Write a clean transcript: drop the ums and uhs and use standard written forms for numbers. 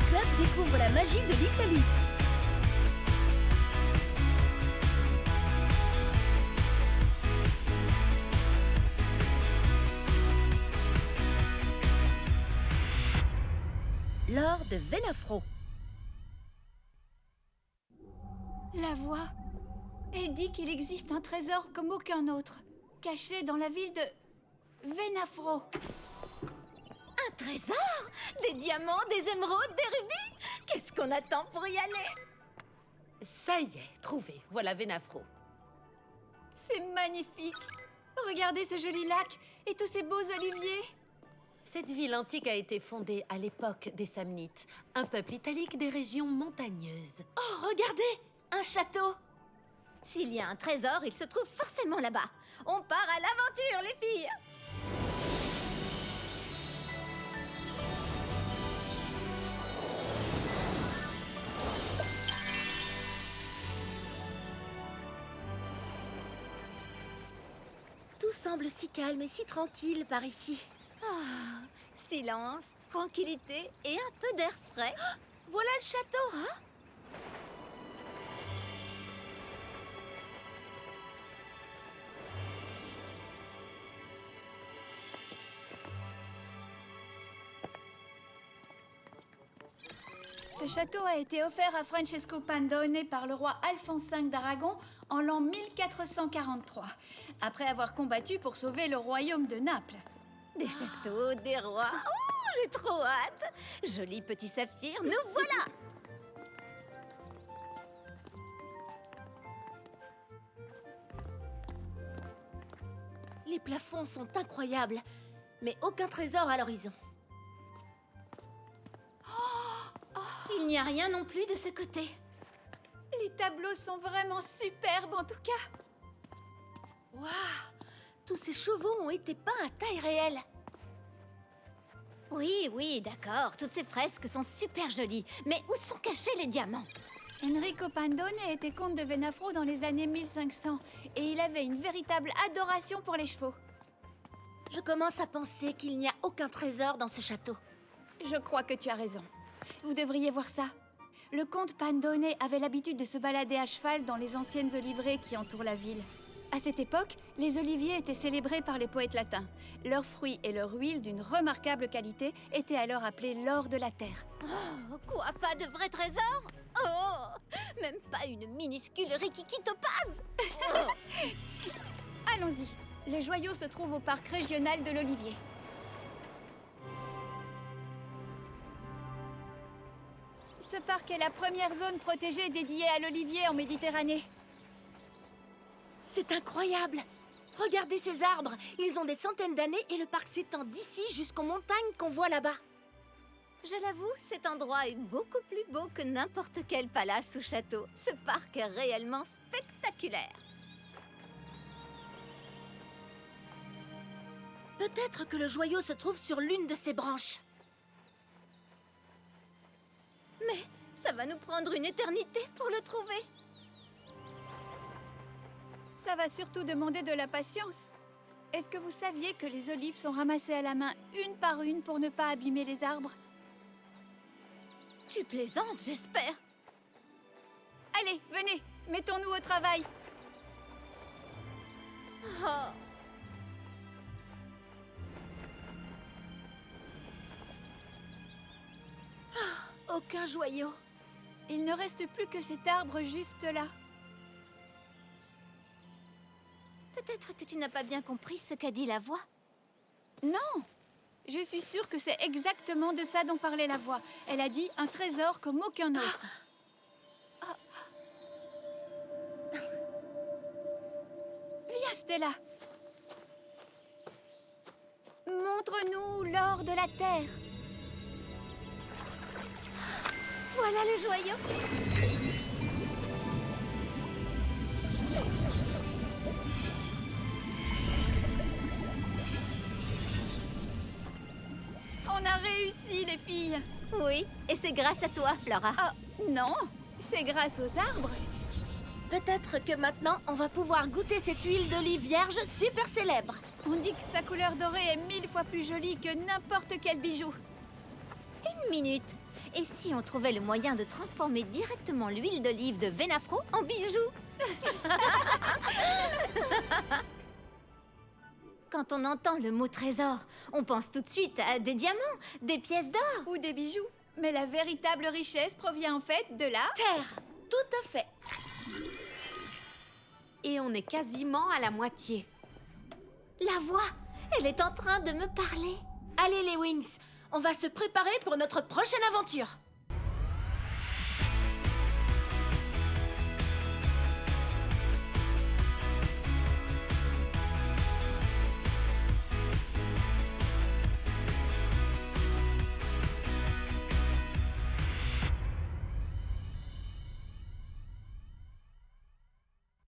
Club découvre la magie de l'Italie. L'or de Venafro. La voix. Elle dit qu'il existe un trésor comme aucun autre, caché dans la ville de Venafro. Un trésor? Des diamants, des émeraudes, des rubis? Qu'est-ce qu'on attend pour y aller? Ça y est, trouvé. Voilà Venafro. C'est magnifique. Regardez ce joli lac et tous ces beaux oliviers. Cette ville antique a été fondée à l'époque des Samnites, un peuple italique des régions montagneuses. Oh, regardez! Un château! S'il y a un trésor, il se trouve forcément là-bas. On part à l'aventure, les filles! Tout semble si calme et si tranquille par ici. Ah, silence, tranquillité et un peu d'air frais. Oh, voilà le château, hein? Ce château a été offert à Francesco Pandone par le roi Alphonse V d'Aragon en l'an 1443, après avoir combattu pour sauver le royaume de Naples. Des châteaux, des rois. Oh, j'ai trop hâte. Joli petit saphir, nous voilà. Les plafonds sont incroyables, mais aucun trésor à l'horizon. Il n'y a rien non plus de ce côté. Les tableaux sont vraiment superbes en tout cas. Waouh! Tous ces chevaux ont été peints à taille réelle. Oui, d'accord. Toutes ces fresques sont super jolies. Mais où sont cachés les diamants? Enrico Pandone était comte de Venafro dans les années 1500 et il avait une véritable adoration pour les chevaux. Je commence à penser qu'il n'y a aucun trésor dans ce château. Je crois que tu as raison. Vous devriez voir ça. Le comte Pandone avait l'habitude de se balader à cheval dans les anciennes oliveraies qui entourent la ville. À cette époque, les oliviers étaient célébrés par les poètes latins. Leurs fruits et leur huile d'une remarquable qualité étaient alors appelés l'or de la terre. Oh, quoi, pas de vrai trésor? Oh, même pas une minuscule rikiki topaz? Oh. Allons-y. Le joyau se trouve au parc régional de l'Olivier. Ce parc est la première zone protégée dédiée à l'olivier en Méditerranée. C'est incroyable! Regardez ces arbres! Ils ont des centaines d'années et le parc s'étend d'ici jusqu'aux montagnes qu'on voit là-bas. Je l'avoue, cet endroit est beaucoup plus beau que n'importe quel palace ou château. Ce parc est réellement spectaculaire. Peut-être que le joyau se trouve sur l'une de ces branches. Mais ça va nous prendre une éternité pour le trouver. Ça va surtout demander de la patience. Est-ce que vous saviez que les olives sont ramassées à la main une par une pour ne pas abîmer les arbres? Tu plaisantes, j'espère. Allez, venez, mettons-nous au travail. Oh. Aucun joyau. Il ne reste plus que cet arbre juste là. Peut-être que tu n'as pas bien compris ce qu'a dit la voix. Non! Je suis sûre que c'est exactement de ça dont parlait la voix. Elle a dit un trésor comme aucun autre. Viens, Stella! Montre-nous l'or de la terre. Voilà le joyau. On a réussi, les filles. Oui, et c'est grâce à toi, Flora. Ah, non, c'est grâce aux arbres. Peut-être que maintenant, on va pouvoir goûter cette huile d'olive vierge super célèbre. On dit que sa couleur dorée est 1000 fois plus jolie que n'importe quel bijou. Une minute. Et si on trouvait le moyen de transformer directement l'huile d'olive de Venafro en bijoux? Quand on entend le mot trésor, on pense tout de suite à des diamants, des pièces d'or. Ou des bijoux. Mais la véritable richesse provient en fait de la... Terre, tout à fait. Et on est quasiment à la moitié. La voix, elle est en train de me parler. Allez les Wings, on va se préparer pour notre prochaine aventure.